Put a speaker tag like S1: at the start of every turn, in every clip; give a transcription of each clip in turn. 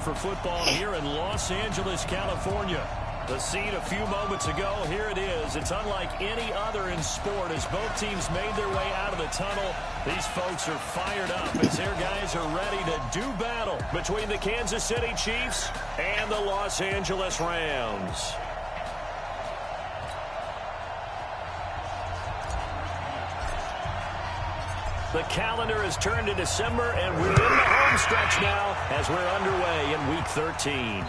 S1: for football here in Los Angeles, California. The scene a few moments ago, here it is. It's unlike any other in sport as both teams made their way out of the tunnel. These folks are fired up as their guys are ready to do battle between the Kansas City Chiefs and the Los Angeles Rams. The calendar has turned to December, and we're in the home stretch now as we're underway in Week 13.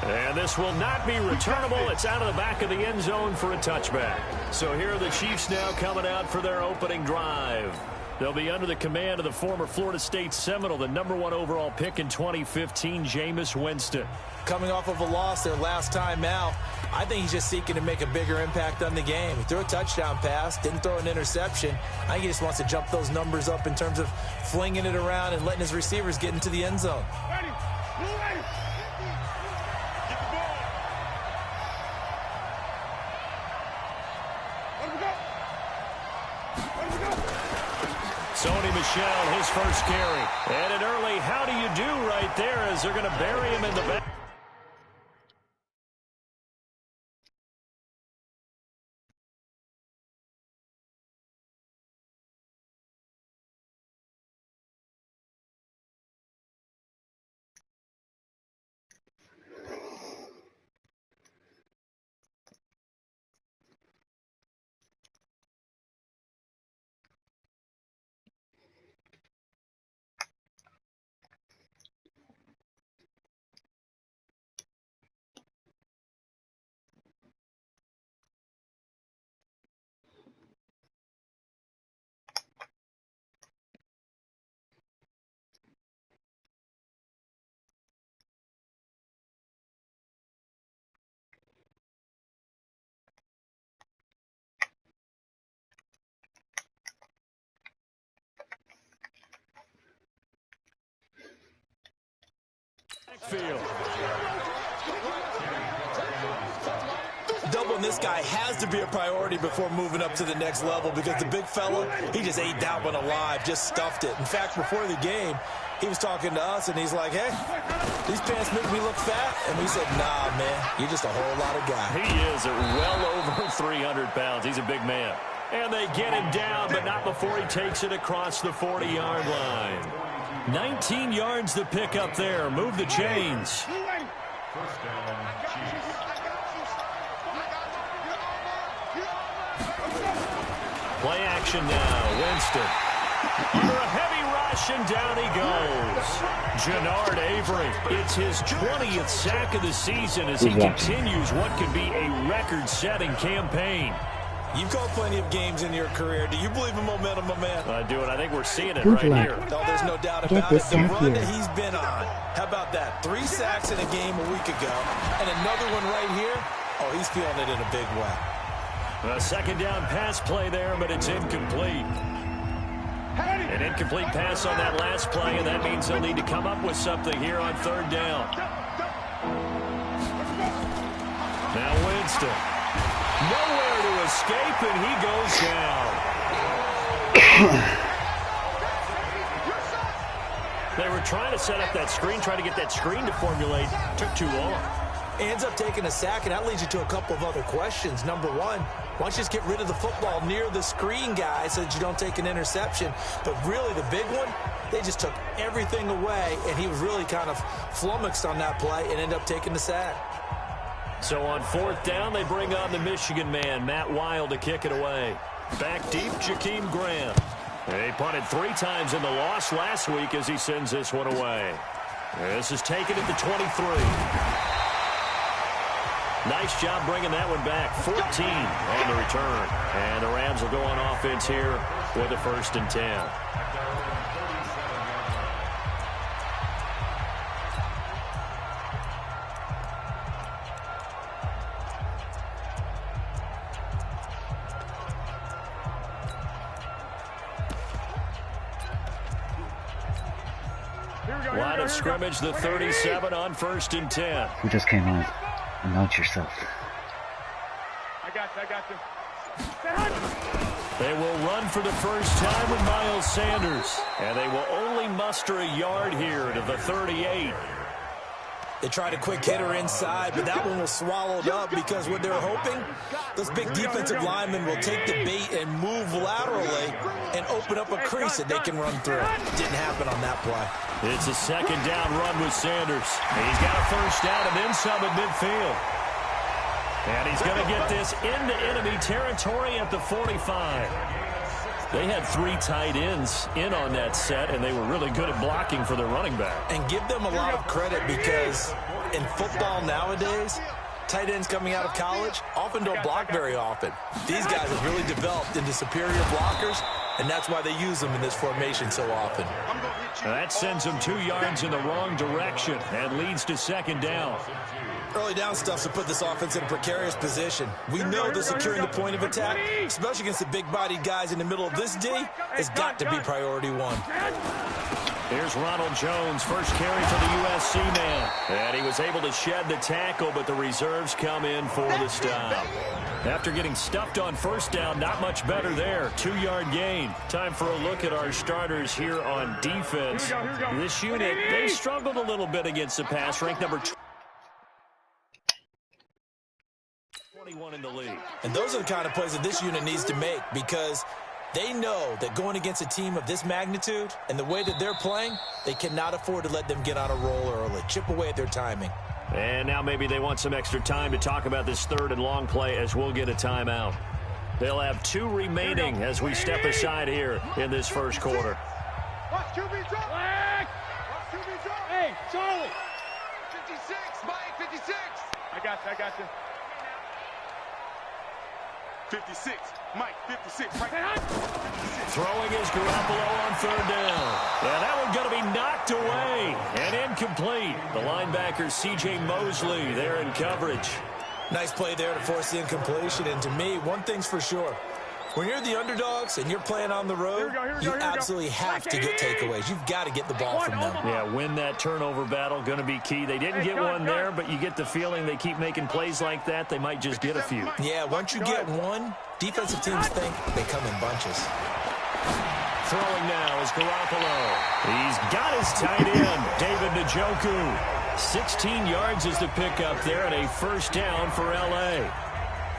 S1: And this will not be returnable. It's out of the back of the end zone for a touchback. So here are the Chiefs now coming out for their opening drive. They'll be under the command of the former Florida State Seminole, the #1 overall pick in 2015, Jameis Winston.
S2: Coming off of a loss their last time out, I think he's just seeking to make a bigger impact on the game. He threw a touchdown pass, didn't throw an interception. I think he just wants to jump those numbers up in terms of flinging it around and letting his receivers get into the end zone.
S3: Ready. Ready. Get the ball. Let him go. Let him go.
S1: Sony Michel, his first carry. And an early how do you do right there as they're going to bury him in the back. Field.
S2: Doubling this guy has to be a priority before moving up to the next level because the big fella, he just ate that one alive, just stuffed it. In fact, before the game, he was talking to us, and he's like, hey, these pants make me look fat. And we said, nah, man, you're just a whole lot of guy.
S1: He is well over 300 pounds. He's a big man. And they get him down, but not before he takes it across the 40-yard line. 19 yards to pick up there. Move the chains.
S3: First down, Chiefs.
S1: Play action now. Winston. Under a heavy rush, and down he goes. Jannard Avery. It's his 20th sack of the season as he continues what could be a record-setting campaign.
S2: You've called plenty of games in your career. Do you believe in momentum, my man?
S1: I do, and I think we're seeing it right here.
S2: No, there's no doubt about it. The run that he's been on. How about that? 3 sacks in a game a week ago, and another one right here. Oh, he's feeling it in a big way.
S1: A second down pass play there, but it's incomplete. An incomplete pass on that last play, and that means they'll need to come up with something here on third down. Now Winston. Nowhere to escape, and he goes down. They were trying to set up that screen, trying to get that screen to formulate. Took too long.
S2: Ends up taking a sack, and that leads you to a couple of other questions. Number one, why don't you just get rid of the football near the screen guy so that you don't take an interception? But really, the big one, they just took everything away, and he was really kind of flummoxed on that play and ended up taking the sack.
S1: So on fourth down, they bring on the Michigan man, Matt Wild, to kick it away. Back deep, Jakeem Graham. He punted 3 times in the loss last week as he sends this one away. This is taken at the 23. Nice job bringing that one back. 14 on the return. And the Rams will go on offense here with a 1st and 10. Line of scrimmage, the 37 on 1st and 10.
S4: Who just came on? Announce yourself.
S3: I got you.
S1: They will run for the first time with Miles Sanders. And they will only muster a yard here to the 38.
S2: They tried a quick hitter inside, but that one was swallowed up because what they're hoping, those big defensive linemen will take the bait and move laterally and open up a crease that they can run through. Didn't happen on that play.
S1: It's a second down run with Sanders. He's got a first down and then some at midfield. And he's going to get this into enemy territory at the 45. They had 3 tight ends in on that set, and they were really good at blocking for their running back.
S2: And give them a lot of credit because in football nowadays, tight ends coming out of college often don't block very often. These guys have really developed into superior blockers, and that's why they use them in this formation so often.
S1: That sends them 2 yards in the wrong direction and leads to second down.
S2: Early down stuff to put this offense in a precarious position. We know that securing the point of attack, especially against the big-bodied guys in the middle of this D, has got to be priority 1.
S1: Here's Ronald Jones, first carry for the USC man. And he was able to shed the tackle, but the reserves come in for the stop. After getting stuffed on first down, not much better there. 2-yard gain. Time for a look at our starters here on defense. This unit, they struggled a little bit against the pass, ranked number 21 in the league.
S2: And those are the kind of plays that this unit needs to make because they know that going against a team of this magnitude and the way that they're playing, they cannot afford to let them get on a roll early. Chip away at their timing.
S1: And now maybe they want some extra time to talk about this third and long play as we'll get a timeout. They'll have 2 remaining as we step aside here in this first quarter.
S3: Watch QB drop. Watch QB drop. Hey, Charlie. 56, Mike, 56. I got you. 56, Mike, 56. Right.
S1: Throwing is Garoppolo on third down. And that one's going to be knocked away and incomplete. The linebacker C.J. Mosley there in coverage.
S2: Nice play there to force the incompletion. And to me, one thing's for sure. When you're the underdogs and you're playing on the road, you absolutely have to get takeaways. You've got to get the ball from them.
S1: Yeah, win that turnover battle, going to be key. They didn't get one there, but you get the feeling they keep making plays like that, they might just get a few.
S2: Yeah, once you get one, defensive teams think they come in bunches.
S1: Throwing now is Garoppolo. He's got his tight end, David Njoku. 16 yards is the pickup there and a first down for L.A.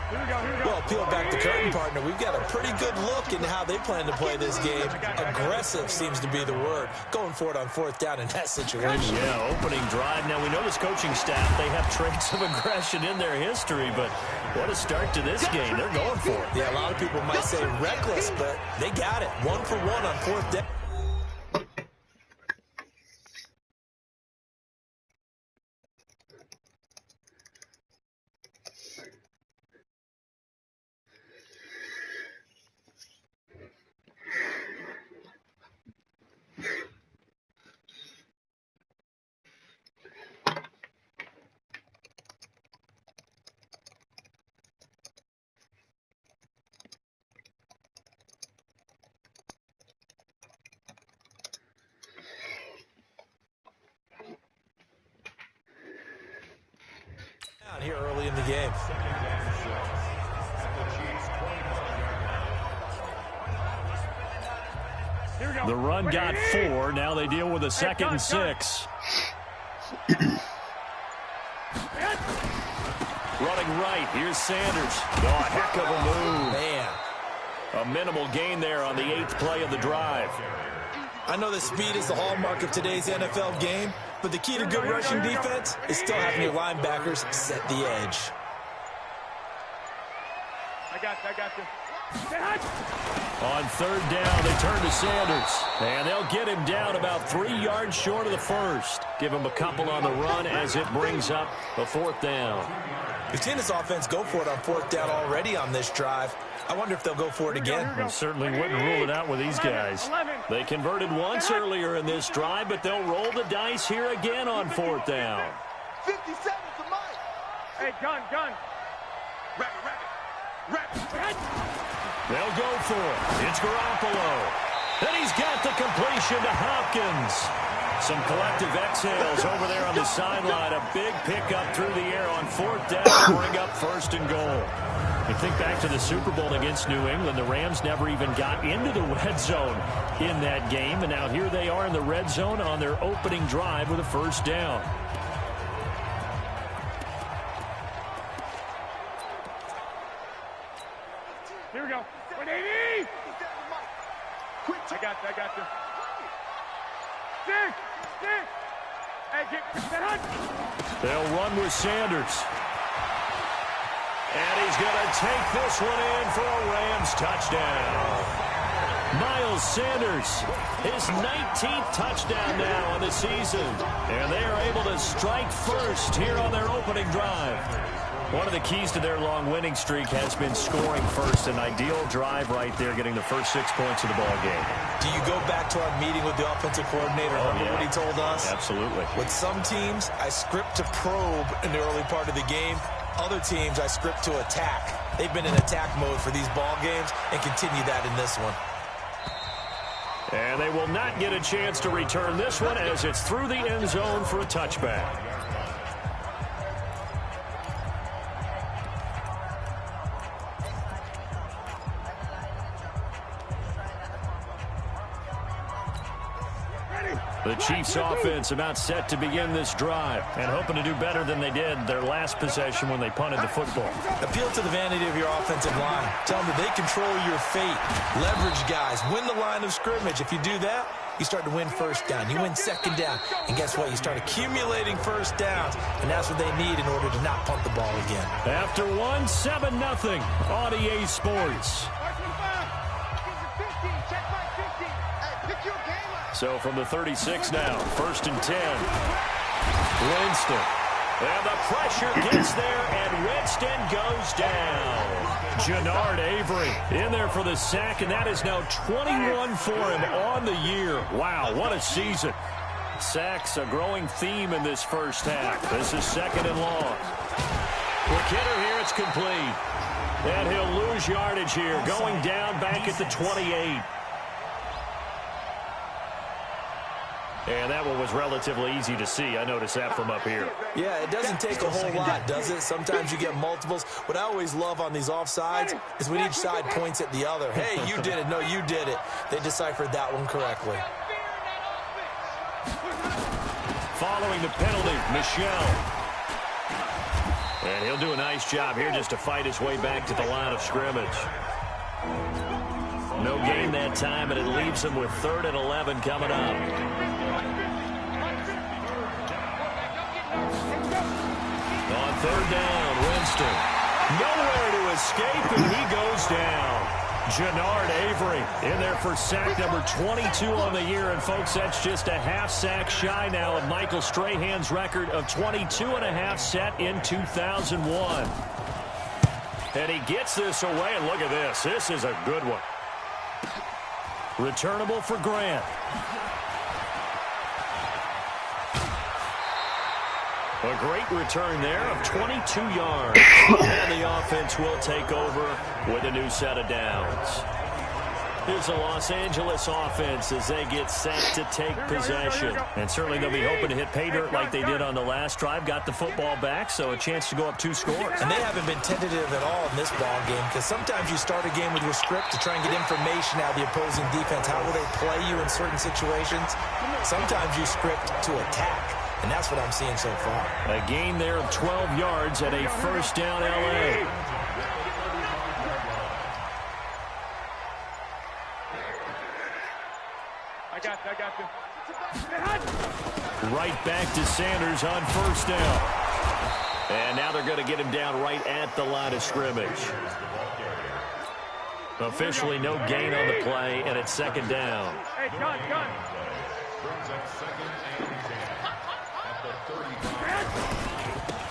S2: Well, peel back the curtain, partner. We've got a pretty good look into how they plan to play this game. Aggressive seems to be the word. Going for it on fourth down in that situation.
S1: Yeah, opening drive. Now, we know this coaching staff, they have traits of aggression in their history, but what a start to this game. They're going for it.
S2: Yeah, a lot of people might say reckless, but they got it. 1 for 1 on fourth down. Here early in the game.
S1: The run got 4. Now they deal with a 2nd and 6. Running right. Here's Sanders. Oh, a heck of a move.
S2: Man.
S1: A minimal gain there on the 8th play of the drive.
S2: I know that speed is the hallmark of today's NFL game, but the key to good rushing defense is still having your linebackers set the edge.
S3: I got you.
S1: On third down, they turn to Sanders. And they'll get him down about 3 yards short of the first. Give him a couple on the run as it brings up a 4th down.
S2: We've seen this offense go for it on 4th down already on this drive. I wonder if they'll go for it again.
S1: We certainly wouldn't rule it out with these guys. They converted once earlier in this drive, but they'll roll the dice here again on 4th down.
S3: 57 to Mike. Hey, gun. Rabbit.
S1: They'll go for it. It's Garoppolo. And he's got the completion to Hopkins. Some collective exhales over there on the sideline. A big pickup through the air on 4th down to bring up 1st and goal. You think back to the Super Bowl against New England, the Rams never even got into the red zone in that game, and now here they are in the red zone on their opening drive with a first down.
S3: Here we go. 180! I got you. Stick! Hey, get that hunt!
S1: They'll run with Sanders. And he's going to take this one in for a Rams touchdown. Miles Sanders, his 19th touchdown now on the season. And they are able to strike first here on their opening drive. One of the keys to their long winning streak has been scoring first. An ideal drive right there, getting the first 6 points of the ball game.
S2: Do you go back to our meeting with the offensive coordinator? Remember what he told us?
S1: Absolutely.
S2: With some teams, I script to probe in the early part of the game. Other teams, I script to attack. They've been in attack mode for these ball games and continue that in this one.
S1: And they will not get a chance to return this one as it's through the end zone for a touchback. The Chiefs offense about set to begin this drive and hoping to do better than they did their last possession when they punted the football.
S2: Appeal to the vanity of your offensive line. Tell them that they control your fate. Leverage guys. Win the line of scrimmage. If you do that, you start to win first down. You win second down. And guess what? You start accumulating first downs. And that's what they need in order to not punt the ball again.
S1: After 7-0 on EA Sports. So from the 36 now, 1st and 10. Winston. And the pressure gets there, and Winston goes down. Jannard Avery in there for the sack, and that is now 21 for him on the year. Wow, what a season. Sacks a growing theme in this first half. This is 2nd and long. McKinnon here, it's complete. And he'll lose yardage here, going down back at the 28. And that one was relatively easy to see. I noticed that from up here.
S2: Yeah, it doesn't take a whole lot, does it? Sometimes you get multiples. What I always love on these offsides is when each side points at the other. Hey, you did it. No, you did it. They deciphered that one correctly.
S1: Following the penalty, Michel. And he'll do a nice job here just to fight his way back to the line of scrimmage. No gain that time, and it leaves him with 3rd and 11 coming up. On 3rd down, Winston. Nowhere to escape, and he goes down. Jannard Avery in there for sack number 22 on the year. And, folks, that's just a half sack shy now of Michael Strahan's record of 22.5 set in 2001. And he gets this away, and look at this. This is a good one. Returnable for Grant. A great return there of 22 yards. And the offense will take over with a new set of downs. Here's the Los Angeles offense as they get set to take possession. And certainly they'll be hoping to hit pay dirt like they did on the last drive. Got the football back, so a chance to go up 2 scores.
S2: And they haven't been tentative at all in this ball game, because sometimes you start a game with your script to try and get information out of the opposing defense. How will they play you in certain situations? Sometimes you script to attack. And that's what I'm seeing so far.
S1: A gain there of 12 yards at a 1st down L.A.
S3: I got you.
S1: Right back to Sanders on 1st down. And now they're going to get him down right at the line of scrimmage. Officially no gain on the play, and it's 2nd down.
S3: Hey, gun.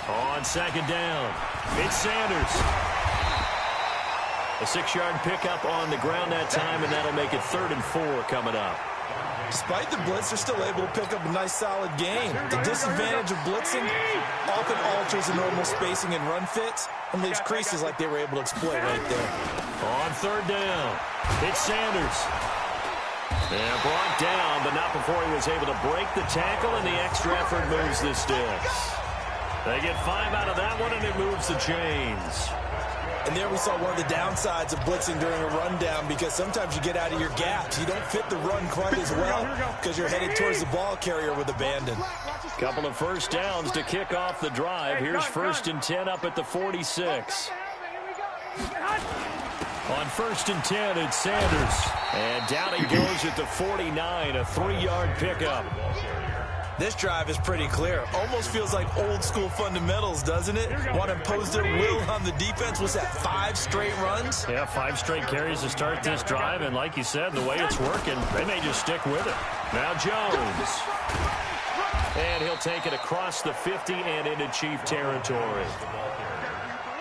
S1: On 2nd down, it's Sanders. A 6-yard pickup on the ground that time, and that'll make it 3rd and 4 coming up.
S2: Despite the blitz, they're still able to pick up a nice, solid gain. The disadvantage of blitzing often alters the normal spacing and run fits and leaves creases like they were able to exploit right there.
S1: On 3rd down, it's Sanders. And brought down, but not before he was able to break the tackle, and the extra effort moves the sticks. They get 5 out of that one, and it moves the chains.
S2: And there we saw one of the downsides of blitzing during a rundown, because sometimes you get out of your gaps. You don't fit the run quite as well because you're headed towards the ball carrier with abandon.
S1: Couple of first downs to kick off the drive. Here's 1st and 10 up at the 46. On 1st and 10, it's Sanders. And down he goes at the 49, a 3-yard pickup.
S2: This drive is pretty clear. Almost feels like old school fundamentals, doesn't it? Want to impose their will on the defense. Was that 5 straight runs?
S1: Yeah, 5 straight carries to start this drive. And like you said, the way it's working, they may just stick with it. Now Jones. And he'll take it across the 50 and into Chief territory.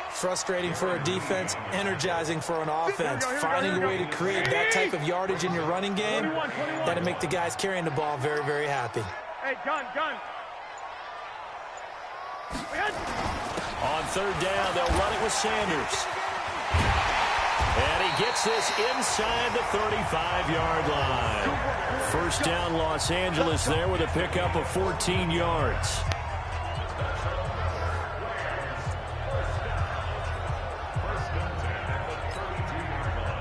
S2: Frustrating for a defense, energizing for an offense. Finding a way to create that type of yardage in your running game, that'll make the guys carrying the ball very, very happy.
S3: Hey, gun.
S1: On 3rd down, they'll run it with Sanders. And he gets this inside the 35-yard line. 1st down, Los Angeles there with a pickup of 14 yards.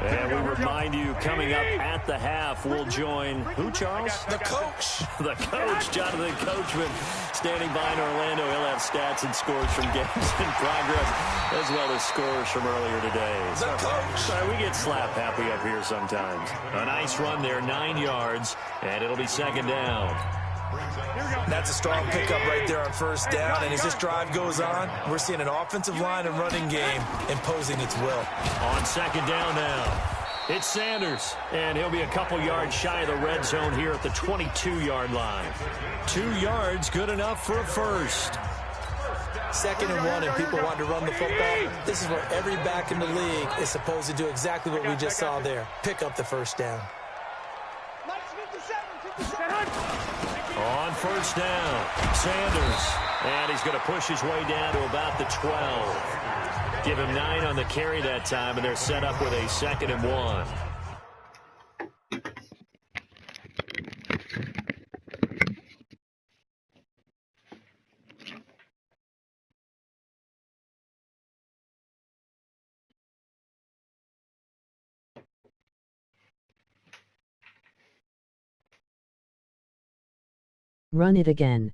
S1: And we remind you, coming up at the half, we'll join who, Charles?
S2: The coach.
S1: The coach, Jonathan Coachman, standing by in Orlando. He'll have stats and scores from games in progress, as well as scores from earlier today.
S2: The coach.
S1: Sorry, we get slap happy up here sometimes. A nice run there, 9 yards, and it'll be 2nd down.
S2: That's a strong pickup right there on 1st down. And as this drive goes on, we're seeing an offensive line and running game imposing its will.
S1: On 2nd down now, it's Sanders. And he'll be a couple yards shy of the red zone here at the 22-yard line. 2 yards, good enough for a first.
S2: 2nd and 1, and people want to run the football. This is where every back in the league is supposed to do exactly what we just saw there. Pick up the 1st down.
S1: On 1st down, Sanders. And he's going to push his way down to about the 12. Give him 9 on the carry that time, and they're set up with a 2nd and 1.
S4: Run it again.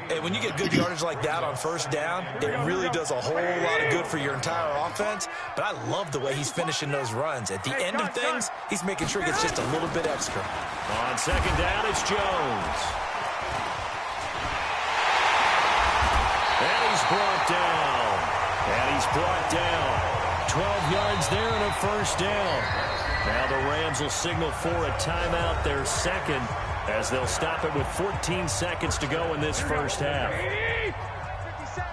S2: Hey, when you get good yardage like that on 1st down, it really does a whole lot of good for your entire offense. But I love the way he's finishing those runs. At the end of things, he's making sure he gets just a little bit extra.
S1: On 2nd down, it's Jones. And he's brought down. And he's brought down. 12 yards there and a 1st down. Now the Rams will signal for a timeout, their 2nd, as they'll stop it with 14 seconds to go in this 1st half.
S3: 57.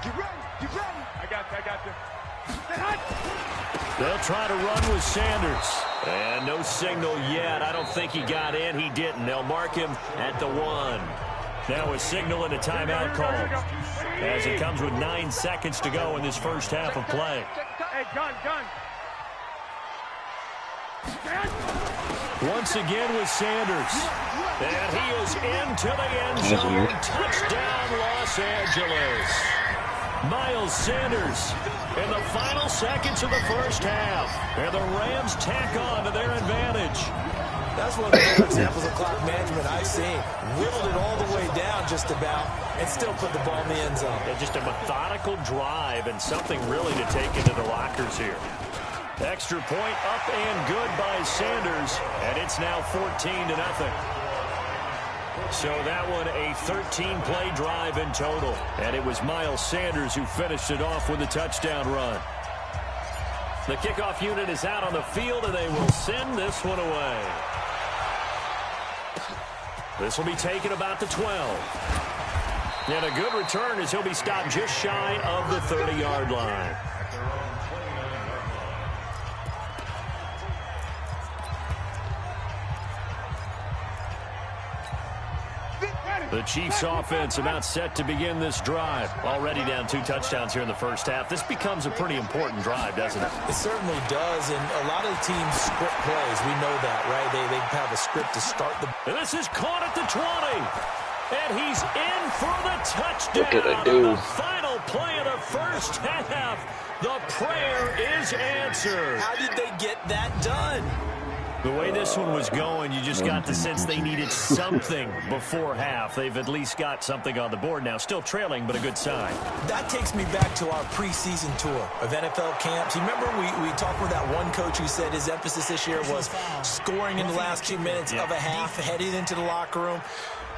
S3: Get ready. I got you.
S1: They'll try to run with Sanders. And no signal yet. I don't think he got in. He didn't. They'll mark him at the 1. Now a signal and a timeout call, as it comes with 9 seconds to go in this 1st half of play.
S3: Hey, gun.
S1: Once again with Sanders. And he is into the end zone. Touchdown, Los Angeles. Miles Sanders in the final seconds of the 1st half. And the Rams tack on to their advantage.
S2: That's one of the better examples of clock management I've seen. Whittled it all the way down just about and still put the ball in the end zone.
S1: Yeah, just a methodical drive and something really to take into the lockers here. Extra point up and good by Sanders, and it's now 14-0. So that one a 13-play drive in total, and it was Miles Sanders who finished it off with a touchdown run. The kickoff unit is out on the field, and they will send this one away. This will be taken about the 12. And a good return as he'll be stopped just shy of the 30-yard line. The Chiefs offense about set to begin this drive. Already down 2 touchdowns here in the first half. This becomes a pretty important drive, doesn't it?
S2: It certainly does, and a lot of the teams script plays. We know that, right? They have a script to start the...
S1: And this is caught at the 20. And he's in for the touchdown.
S4: What did I do?
S1: The final play of the first half. The prayer is answered.
S2: How did they get that done?
S1: The way this one was going, you just got the sense they needed something before half. They've at least got something on the board now. Still trailing, but a good sign.
S2: That takes me back to our preseason tour of NFL camps. You remember we talked with that one coach who said his emphasis this year was scoring in the last 2 minutes of a half, heading into the locker room.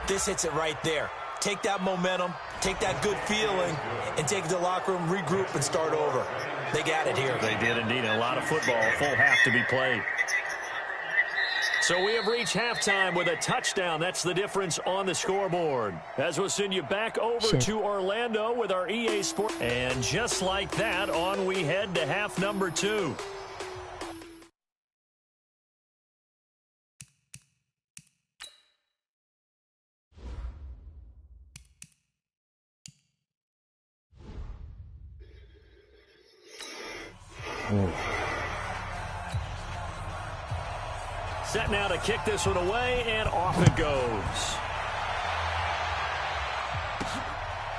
S2: This hits it right there. Take that momentum, take that good feeling, and take it to the locker room, regroup, and start over. They got it here.
S1: They did indeed. A lot of football, a full half to be played. So we have reached halftime with a touchdown. That's the difference on the scoreboard. As we'll send you back over to Orlando with our EA Sports. And just like that, on we head to half number 2. Set now to kick this one away, and off it goes.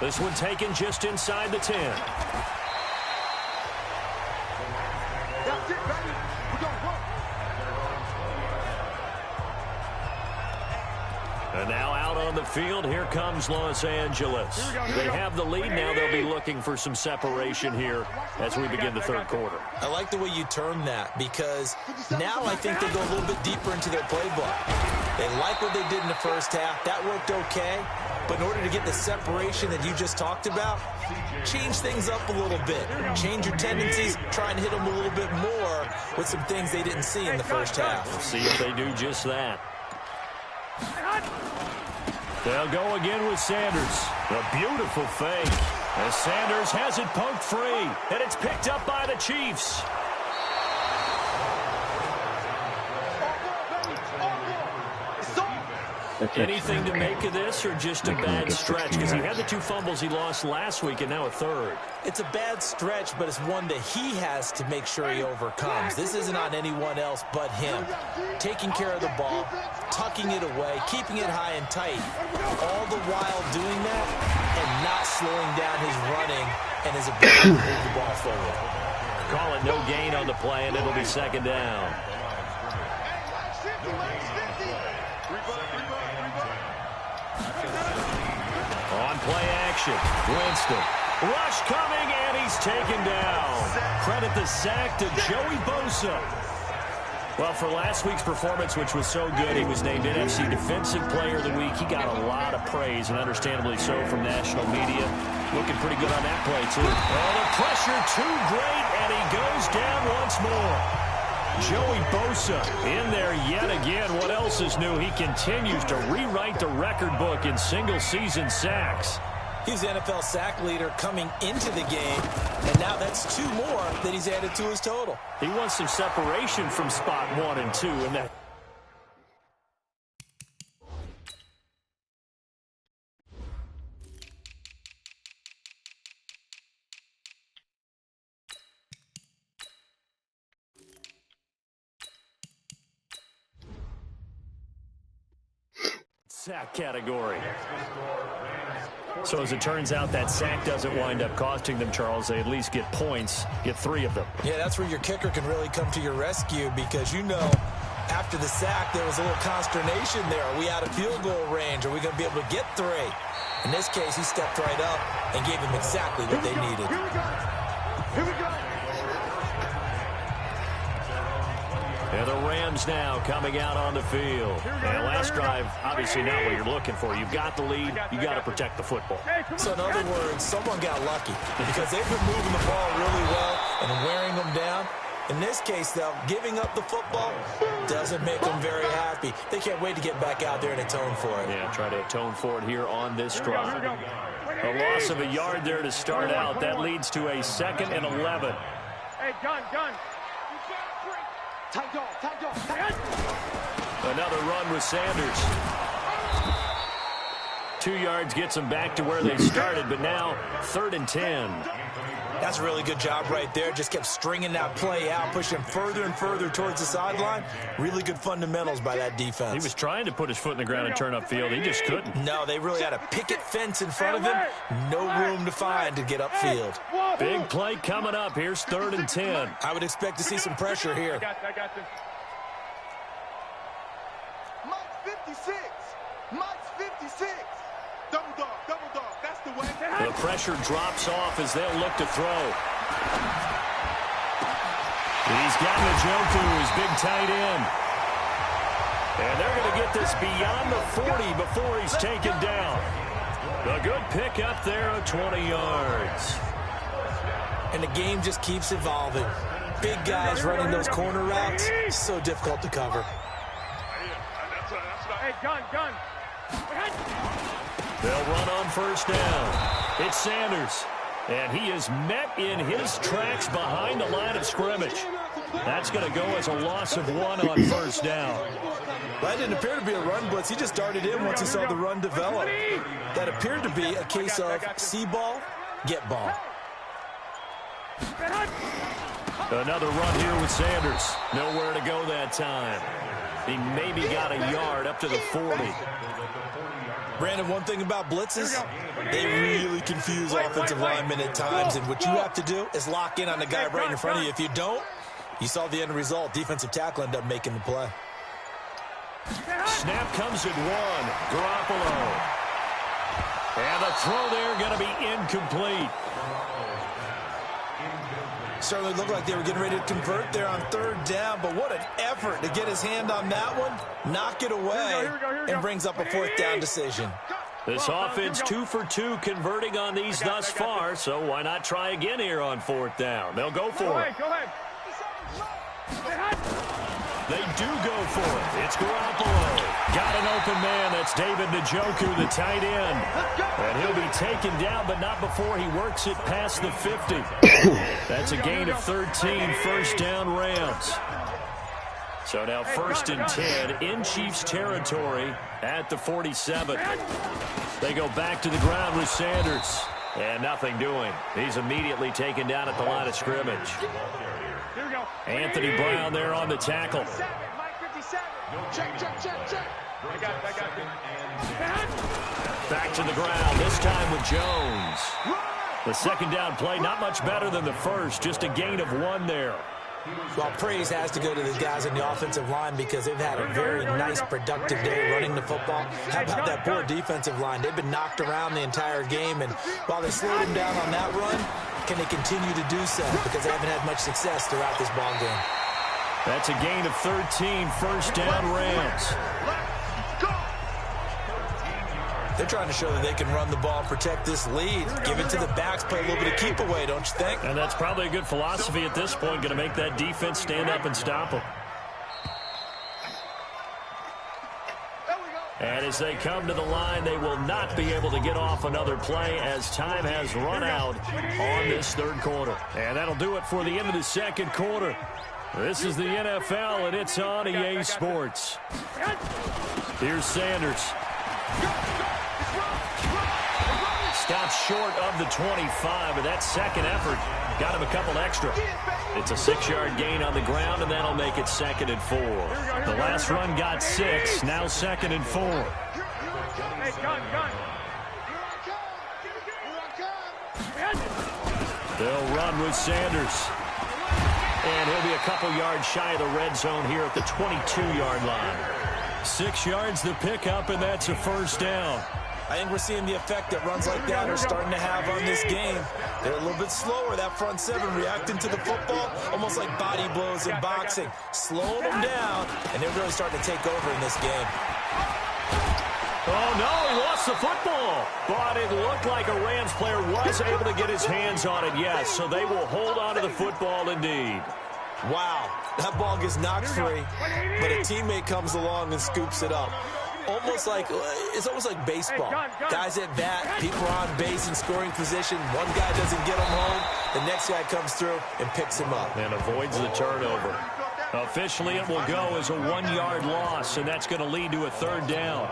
S1: This one taken just inside the 10.
S3: That's it, baby. We're going to work.
S1: And now out on the field, here comes Los Angeles. They have the lead. Now they'll be looking for some separation here as we begin the third quarter.
S2: I like the way you term that, because now I think they go a little bit deeper into their playbook. They like what they did in the first half. That worked okay. But in order to get the separation that you just talked about, change things up a little bit. Change your tendencies. Try and hit them a little bit more with some things they didn't see in the first half.
S1: We'll see if they do just that. They'll go again with Sanders. A beautiful fake. As Sanders has it poked free. And it's picked up by the Chiefs. Anything to make of this, or just a bad stretch? Because he had the 2 fumbles he lost last week and now a third.
S2: It's a bad stretch, but it's one that he has to make sure he overcomes. This isn't on anyone else but him. Taking care of the ball, tucking it away, keeping it high and tight, all the while doing that and not slowing down his running and his ability to move the ball forward.
S1: Call it no gain on the play, and it'll be second down. On play action, Winston. Rush coming, and he's taken down. Credit the sack to Joey Bosa. Well, for last week's performance, which was so good, he was named NFC Defensive Player of the Week. He got a lot of praise, and understandably so, from national media. Looking pretty good on that play, too. Oh, the pressure too great, and he goes down once more. Joey Bosa in there yet again. What else is new? He continues to rewrite the record book in single-season sacks.
S2: He's the NFL sack leader coming into the game, and now that's 2 more that he's added to his total.
S1: He wants some separation from spot 1 and 2, and that... sack category. So as it turns out, that sack doesn't wind up costing them, Charles. They at least get points, get 3 of them.
S2: Yeah, that's where your kicker can really come to your rescue, because you know after the sack there was a little consternation there. Are we out of field goal range? Are we going to be able to get 3? In this case, he stepped right up and gave them exactly what they needed.
S3: Here we go. Here we go.
S1: And the Rams now coming out on the field. And last drive, obviously not what you're looking for. You've got the lead. You got to protect the football.
S2: So in other words, someone got lucky, because they've been moving the ball really well and wearing them down. In this case, though, giving up the football doesn't make them very happy. They can't wait to get back out there and atone for it.
S1: Yeah, try to atone for it here on this drive. A loss of a yard there to start out. That leads to a 2nd and 11.
S3: Hey, gun. Tight dog.
S1: Another run with Sanders. 2 yards gets them back to where they started, but now 3rd and 10.
S2: That's a really good job right there. Just kept stringing that play out, pushing further and further towards the sideline. Really good fundamentals by that defense.
S1: He was trying to put his foot in the ground and turn upfield. He just couldn't.
S2: No, they really had a picket fence in front of him. No room to find to get upfield.
S1: Big play coming up. Here's 3rd and 10.
S2: I would expect to see some pressure here.
S3: I got this. Mike's 56. Mike's 56. Double dog. That's the way.
S1: The pressure drops off as they'll look to throw. He's got Njoku, his big tight end. And they're going to get this beyond the 40 before he's taken down. A good pick up there of 20 yards.
S2: And the game just keeps evolving. Big guys running those corner routes, so difficult to cover.
S3: Hey, gun.
S1: They'll run on 1st down. It's Sanders. And he is met in his tracks behind the line of scrimmage. That's going to go as a loss of 1 on 1st down.
S2: That didn't appear to be a run blitz. He just darted in once he saw the run develop. That appeared to be a case of see ball, get ball.
S1: Another run here with Sanders. Nowhere to go that time. He maybe got a yard up to the 40.
S2: Brandon, one thing about blitzes, they really confuse offensive linemen at times, and what you have to do is lock in on the guy right in front of you. If you don't, you saw the end result. Defensive tackle ended up making the play.
S1: Snap comes at 1. Garoppolo. And the throw there going to be incomplete.
S2: Certainly looked like they were getting ready to convert there on 3rd down, but what an effort to get his hand on that one, knock it away, and brings up a 4th down decision.
S1: This offense 2 for 2 converting on these thus far, so why not try again here on 4th down? They'll go for it.
S3: Go ahead.
S1: They do go for it. It's Garoppolo. Got an open man. That's David Njoku, the tight end. And he'll be taken down, but not before he works it past the 50. That's a gain of 13, 1st down Rams. So now 1st and 10 in Chiefs territory at the 47. They go back to the ground with Sanders. And nothing doing. He's immediately taken down at the line of scrimmage. Anthony Brown there on the tackle.
S3: Check. I got it.
S1: Back to the ground, this time with Jones. The 2nd down play, not much better than the first, just a gain of 1 there.
S2: Well, praise has to go to the guys on the offensive line because they've had a very nice, productive day running the football. How about that poor defensive line? They've been knocked around the entire game, and while they slowed him down on that run, can they continue to do so? Because they haven't had much success throughout this ball game.
S1: That's a gain of 13, 1st down Rams.
S2: They're trying to show that they can run the ball, protect this lead, give it to the backs, play a little bit of keep away, don't you think?
S1: And that's probably a good philosophy at this point, going to make that defense stand up and stop them. And as they come to the line, they will not be able to get off another play as time has run out on this 3rd quarter. And that'll do it for the end of the 2nd quarter. This is the NFL, and it's on EA Sports. Here's Sanders. Stops short of the 25, but that 2nd effort got him a couple extra. It's a 6-yard gain on the ground, and that'll make it 2nd and 4. The last run got 6, now 2nd and 4.
S3: Hey, gun.
S1: They'll run with Sanders. And he'll be a couple yards shy of the red zone here at the 22-yard line. 6 yards the pickup, and that's a 1st down.
S2: I think we're seeing the effect that runs like that are starting to have on this game. They're a little bit slower, that front 7, reacting to the football, almost like body blows in boxing. Slowing them down, and they're really starting to take over in this game.
S1: Oh, no, he lost the football. But it looked like a Rams player was able to get his hands on it, yes. So they will hold on to the football indeed.
S2: Wow, that ball gets knocked free, but a teammate comes along and scoops it up. It's almost like baseball. Guys at bat, people are on base in scoring position. One guy doesn't get him home. The next guy comes through and picks him up.
S1: And avoids the turnover. Officially, it will go as a 1-yard loss, and that's going to lead to a 3rd down.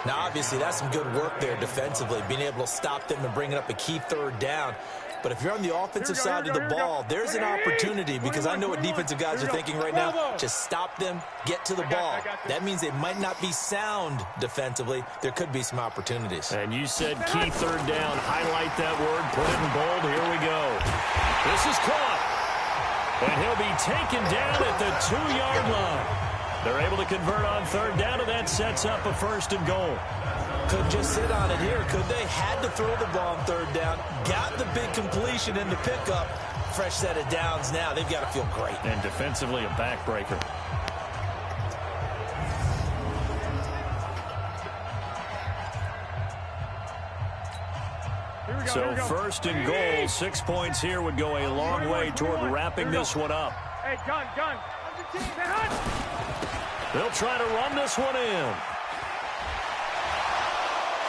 S2: Now, obviously, that's some good work there defensively, being able to stop them and bring up a key third down. But if you're on the offensive side of the ball, there's an opportunity, because I know what defensive guys are thinking right now. Just stop them, get to the ball. That means they might not be sound defensively. There could be some opportunities.
S1: And you said key third down. Highlight that word. Put it in bold. Here we go. This is caught. And he'll be taken down at the 2-yard line. They're able to convert on third down, and that sets up a 1st and goal.
S2: Could just sit on it here, could they? Had to throw the ball on third down. Got the big completion in the pickup. Fresh set of downs now. They've got to feel great. And
S1: defensively, a backbreaker. So 1st and goal, 6 points here would go a long way toward wrapping this one up.
S3: Hey, gun.
S1: They'll try to run this one in.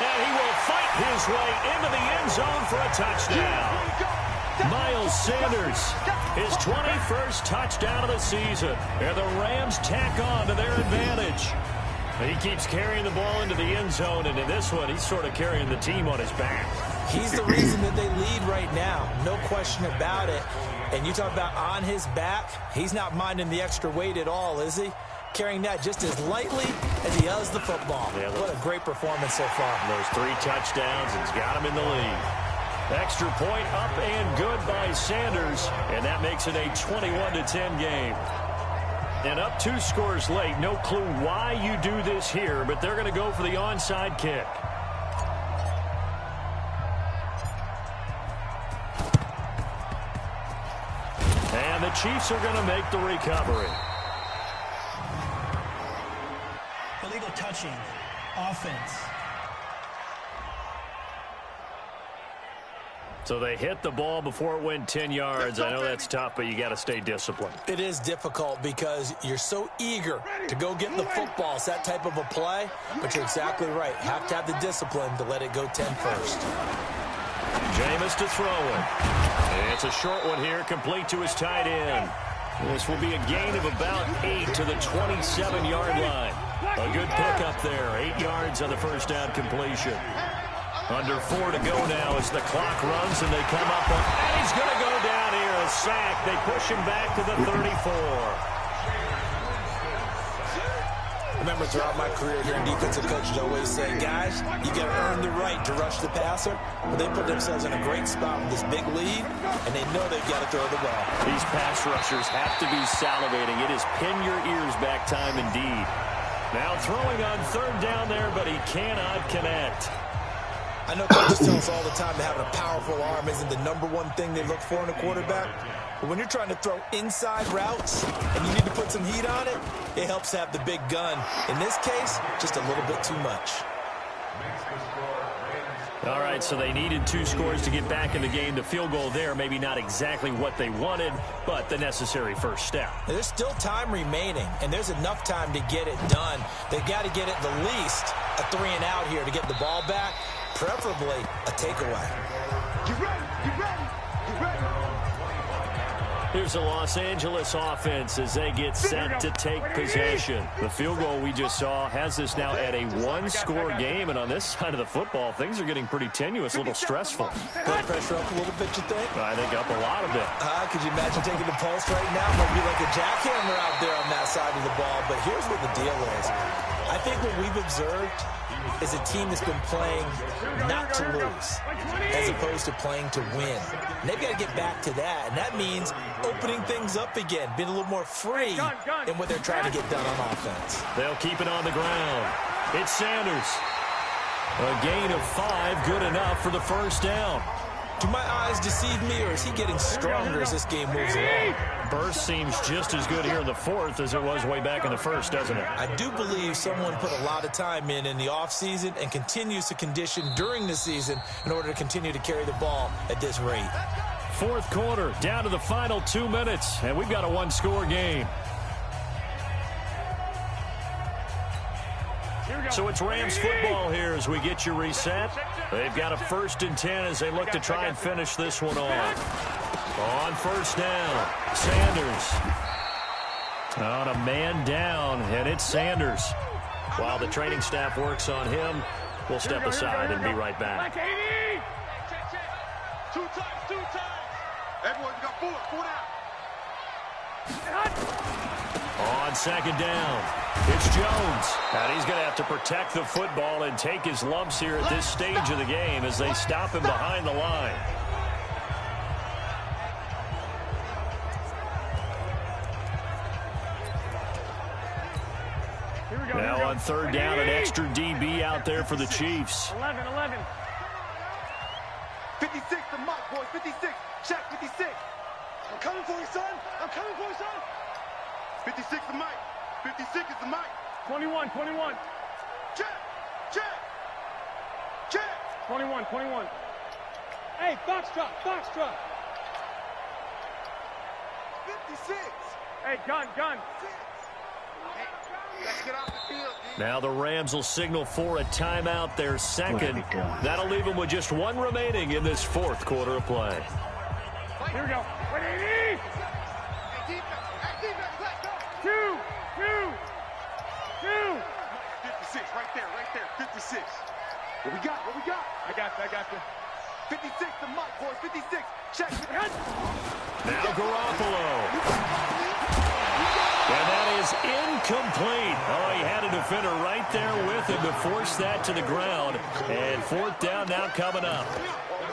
S1: And he will fight his way into the end zone for a touchdown. Miles Sanders, his 21st touchdown of the season. And the Rams tack on to their advantage. He keeps carrying the ball into the end zone, and in this one, he's sort of carrying the team on his back.
S2: He's the reason that they lead right now. No question about it. And you talk about on his back, he's not minding the extra weight at all, is he? Carrying that just as lightly as he does the football. Yeah, what a great performance so far.
S1: Those 3 touchdowns, it's got him in the lead. Extra point up and good by Sanders, and that makes it a 21-10 game. And up 2 scores late. No clue why you do this here, but they're going to go for the onside kick. And the Chiefs are going to make the recovery.
S4: Illegal touching. Offense.
S1: So they hit the ball before it went 10 yards. I know that's tough, but you got to stay disciplined.
S2: It is difficult because you're so eager to go get the football. It's that type of a play, but you're exactly right. You have to have the discipline to let it go 10 first.
S1: Jameis to throw it. It's a short one here, complete to his tight end. This will be a gain of about 8 to the 27-yard line. A good pickup there, 8 yards on the first down completion. Under 4 to go now as the clock runs, and they come up on, and he's going to go down here, a sack. They push him back to the 34.
S2: Remember, throughout my career here in defensive coaches, I always say, guys, you got to earn the right to rush the passer. But they put themselves in a great spot with this big lead, and they know they've got to throw the ball.
S1: These pass rushers have to be salivating. It is pin your ears back time indeed. Now throwing on third down there, but he cannot connect.
S2: I know coaches tell us all the time that having a powerful arm isn't the #1 thing they look for in a quarterback. But when you're trying to throw inside routes and you need to put some heat on it, it helps have the big gun. In this case, just a little bit too much.
S1: All right, so they needed 2 scores to get back in the game. The field goal there, maybe not exactly what they wanted, but the necessary first step.
S2: There's still time remaining, and there's enough time to get it done. They've got to get it the least a 3-and-out here to get the ball back, preferably a takeaway.
S3: You ready? You ready? You ready?
S1: Here's the Los Angeles offense as they get set to take possession. The field goal we just saw has this now at a 1-score game, and on this side of the football, things are getting pretty tenuous, a little stressful.
S2: Blood pressure up a little bit, you think?
S1: I think up a lot of it.
S2: Could you imagine taking the pulse right now? It might be like a jackhammer out there on that side of the ball, but here's what the deal is. I think what we've observed is a team that's been playing not to lose as opposed to playing to win. And they've got to get back to that, and that means opening things up again, being a little more free in what they're trying to get done on offense.
S1: They'll keep it on the ground. It's Sanders. A gain of 5, good enough for the first down.
S2: Do my eyes deceive me, or is he getting stronger as this game moves along?
S1: Burst seems just as good here in the 4th as it was way back in the 1st, doesn't it?
S2: I do believe someone put a lot of time in the offseason and continues to condition during the season in order to continue to carry the ball at this rate.
S1: 4th quarter, down to the final 2 minutes, and we've got a 1-score game. So it's Rams football here as we get you reset. They've got a 1st and 10 as they look to try and finish this one off. On first down, Sanders. On a man down, and it's Sanders. While the training staff works on him, we'll step aside and be right back.
S3: Two times. Everyone's got four down.
S1: On second down, it's Jones. And he's going to have to protect the football and take his lumps here at this stage of the game as they stop him behind the line. Now on third down, an extra DB out there for the Chiefs.
S3: 11. 56, the mark, boys. 56. Check 56. I'm coming for you, son. 56 the mic. 56 is the mic. 21. Check. 21. Hey, Foxtrot. 56. Hey, gun. Let's get off the field.
S1: Now the Rams will signal for a timeout, their second. That'll leave them with just one remaining in this fourth quarter of play.
S3: Here we go. 180. Two. 56, right there. 56. What we got? I got you. 56, the mark, boys. 56. Check.
S1: Now Garoppolo. And that is incomplete. Oh, he had a defender right there with him to force that to the ground. And fourth down now coming up.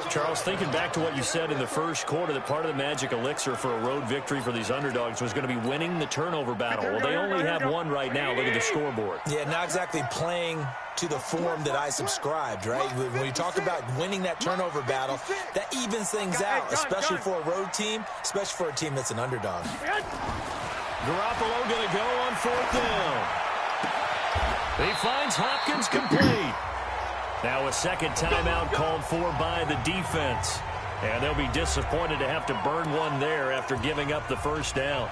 S1: Charles, thinking back to what you said in the first quarter, that part of the magic elixir for a road victory for these underdogs was going to be winning the turnover battle. Well, they only have one right now. Look at the scoreboard.
S2: Yeah, not exactly playing to the form that I subscribed, right? When you talk about winning that turnover battle, that evens things out, especially for a road team, especially for a team that's an underdog.
S1: Garoppolo going to go on fourth down. He finds Hopkins complete. Now a second timeout called for by the defense. And they'll be disappointed to have to burn one there after giving up the first down.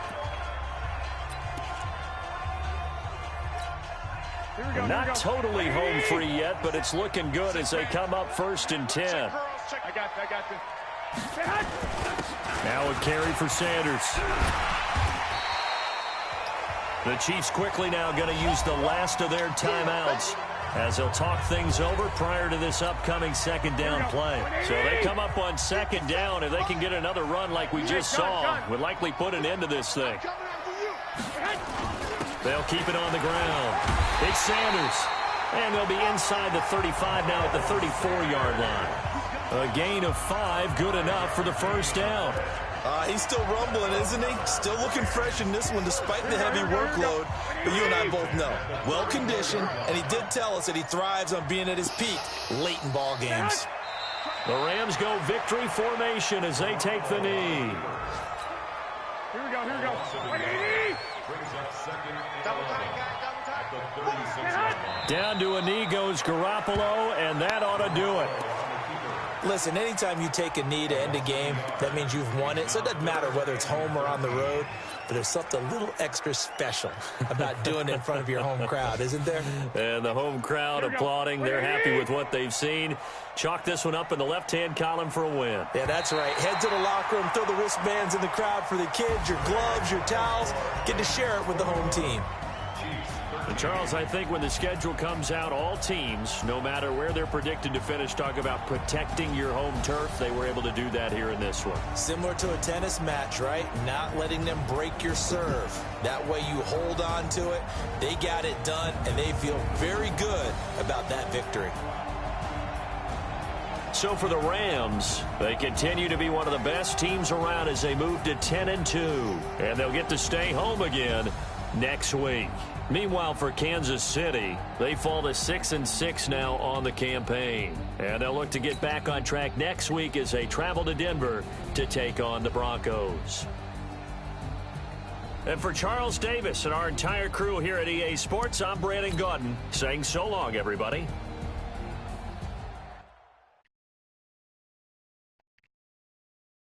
S1: Not totally home free yet, but it's looking good as they come up first and 10.
S3: I got you.
S1: Now a carry for Sanders. The Chiefs quickly now going to use the last of their timeouts as they'll talk things over prior to this upcoming second down play. So they come up on second down. If they can get another run like we just saw, would likely put an end to this thing. They'll keep it on the ground. It's Sanders. And they'll be inside the 35 now at the 34-yard line. A gain of 5, good enough for the first down.
S2: He's still rumbling, isn't he? Still looking fresh in this one despite the heavy workload. But you and I both know, well-conditioned, and he did tell us that he thrives on being at his peak late in ball games.
S1: The Rams go victory formation as they take the knee.
S3: Here we go. 180.
S1: Down to a knee goes Garoppolo, and that ought to do it.
S2: Listen, anytime you take a knee to end a game, that means you've won it. So it doesn't matter whether it's home or on the road, but there's something a little extra special about doing it in front of your home crowd, isn't there?
S1: And the home crowd applauding. They're happy with what they've seen. Chalk this one up in the left-hand column for a win.
S2: Yeah, that's right. Head to the locker room, throw the wristbands in the crowd for the kids, your gloves, your towels. Get to share it with the home team.
S1: And Charles, I think when the schedule comes out, all teams, no matter where they're predicted to finish, talk about protecting your home turf. They were able to do that here in this one.
S2: Similar to a tennis match, right? Not letting them break your serve. That way you hold on to it. They got it done, and they feel very good about that victory.
S1: So for the Rams, they continue to be one of the best teams around as they move to 10-2. And they'll get to stay home again next week. Meanwhile, for Kansas City, they fall to 6-6 now on the campaign. And they'll look to get back on track next week as they travel to Denver to take on the Broncos. And for Charles Davis and our entire crew here at EA Sports, I'm Brandon Gaudin saying so long, everybody.